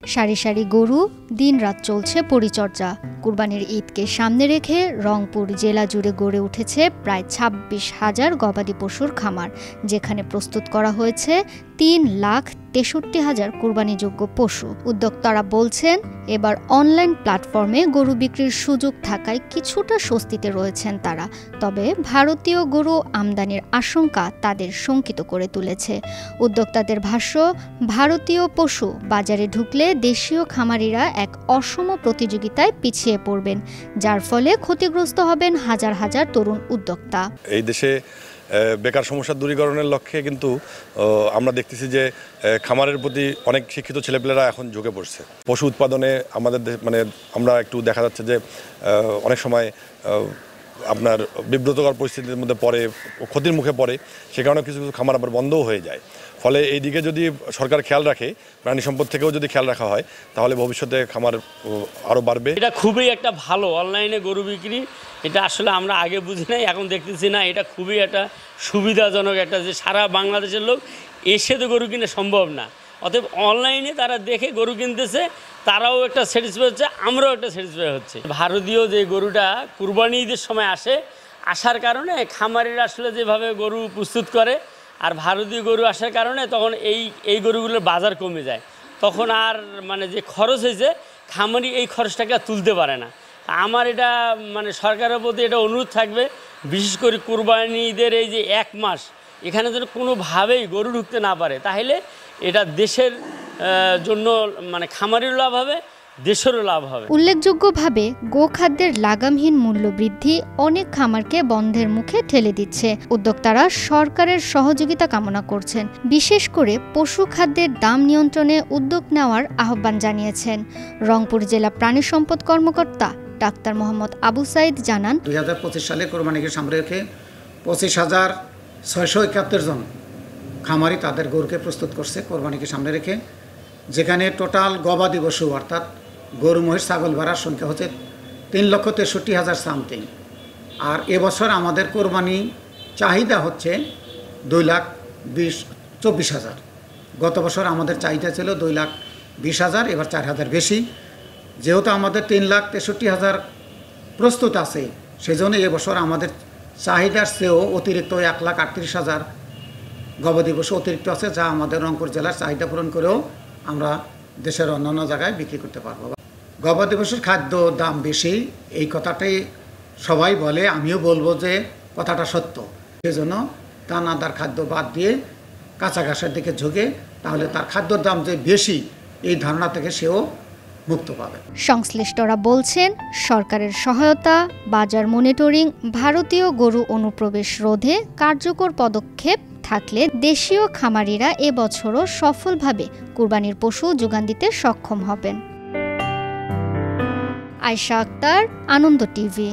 সারি সারি গরু, দিনরাত চলছে পরিচর্যা। কুরবানির ঈদকে সামনে রেখে রংপুর জেলা জুড়ে গড়ে উঠেছে প্রায় ২৬,০০০ গবাদি পশুর খামার, যেখানে প্রস্তুত করা হয়েছে ৩,৬৩,০০০ কুরবানিযোগ্য পশু। উদ্যোক্তারা বলছেন, এবার অনলাইন প্ল্যাটফর্মে গরু বিক্রির সুযোগ থাকায় কিছুটা স্বস্তিতে রয়েছেন তারা। তবে ভারতীয় গরু আমদানির আশঙ্কা তাদের শঙ্কিত করে তুলেছে। উদ্যোক্তাদের ভাষ্য, ভারতীয় পশু বাজারে ঢুকলে দেশীয় খামারিরা এক অসম প্রতিযোগিতায় পিছিয়ে পড়বেন, যার ফলে ক্ষতিগ্রস্ত হবেন হাজার হাজার তরুণ উদ্যোক্তা। এই দেশে বেকার সমস্যা দূরীকরণের লক্ষ্যে কিন্তু আমরা দেখতেছি যে খামারের প্রতি অনেক শিক্ষিত ছেলেপেলেরা এখন ঝুঁকে পড়ছে। পশু উৎপাদনে আমাদের আমরা একটু দেখা যাচ্ছে যে অনেক সময় আপনার বিব্রতকর পরিস্থিতির মধ্যে পড়ে, ক্ষতির মুখে পড়ে, সে কারণে কিছু কিছু খামার আবার বন্ধও হয়ে যায়। ফলে এই দিকে যদি সরকার খেয়াল রাখে, প্রাণী সম্পদ থেকেও যদি খেয়াল রাখা হয়, তাহলে ভবিষ্যতে খামার আরও বাড়বে। এটা খুবই একটা ভালো অনলাইনে গরু বিক্রি, এটা আসলে আমরা আগে বুঝি নাই, এখন দেখতেছি না, এটা খুবই একটা সুবিধাজনক একটা, যে সারা বাংলাদেশের লোক এসে তো গরু কিনে সম্ভব না, অতএব অনলাইনে তারা দেখে গরু কিনতেছে, তারাও একটা স্যাটিসফাই হচ্ছে, আমরাও একটা স্যাটিসফাই হচ্ছে। ভারতীয় যে গরুটা কুরবানি ঈদের সময় আসার কারণে খামারিরা আসলে যেভাবে গরু প্রস্তুত করে, আর ভারতীয় গরু আসার কারণে তখন এই গরুগুলোর বাজার কমে যায়, তখন আর যে খরচ হয়েছে খামারি এই খরচটাকে তুলতে পারে না। আমার এটা সরকারের প্রতি এটা অনুরোধ থাকবে, বিশেষ করে কুরবানি ঈদের এই যে ১ মাস এখানে যেন কোনোভাবেই গরু ঢুকতে না পারে, তাহলে এটা দেশের জন্য খামারিরও লাভ হবে, দেশেরও লাভ হবে। উল্লেখযোগ্যভাবে গোখাদ্যের লাগামহীন মূল্য বৃদ্ধি অনেক খামারকে বন্ধের মুখে ঠেলে দিচ্ছে। উদ্যোক্তারা সরকারের সহযোগিতা কামনা করছেন, বিশেষ করে পশু খাদ্যের দাম নিয়ন্ত্রণে উদ্যোগ নেওয়ার আহ্বান জানিয়েছেন। রংপুর জেলা প্রাণী সম্পদ কর্মকর্তা ডাক্তার মোহাম্মদ আবু সাইদ জানান, ২০২৫ সালে কোরবানিকে সামনে রেখে ২৫,৬৭১ জন খামারি তাদের গরুকে প্রস্তুত করছে কোরবানিকে সামনে রেখে, যেখানে টোটাল গবাদি পশু অর্থাৎ গরু, মহিষ, ছাগল ভেড়ার সংখ্যা হচ্ছে ৩,৬৩,০০০ সামথিং। আর এবছর আমাদের কোরবানি চাহিদা হচ্ছে ২,২৪,০০০। গত বছর আমাদের চাহিদা ছিল 2,20,000, এবার 4,000 বেশি। যেহেতু আমাদের 3,63,000 প্রস্তুত আছে, সেজন্য এবছর আমাদের চাহিদার চেয়েও অতিরিক্ত 1,38,000 গবাদি পশু অতিরিক্ত আছে, যা আমাদের রংপুর জেলার চাহিদা পূরণ করেও আমরা দেশের অন্যান্য জায়গায় বিক্রি করতে পারবো। গবাদি পশুর খাদ্য দাম বেশি, এই কথাটাই সবাই বলে, আমিও বলবো যে কথাটা সত্য। সেজন্য দানাদার খাদ্য বাদ দিয়ে কাঁচা ঘাসের দিকে ঝুঁকে, তাহলে তার খাদ্যর দাম যে বেশি এই ধারণা থেকে সেও মুক্ত পাবে। সংশ্লিষ্টরা বলছেন, সরকারের সহায়তা, বাজার মনিটরিং, ভারতীয় গরু অনুপ্রবেশ রোধে কার্যকর পদক্ষেপ থাকলে দেশীয় খামারিরা এবছরও সফলভাবে কুরবানির পশু যোগান দিতে সক্ষম হবেন। আয়েশা আক্তার, আনন্দ টিভি।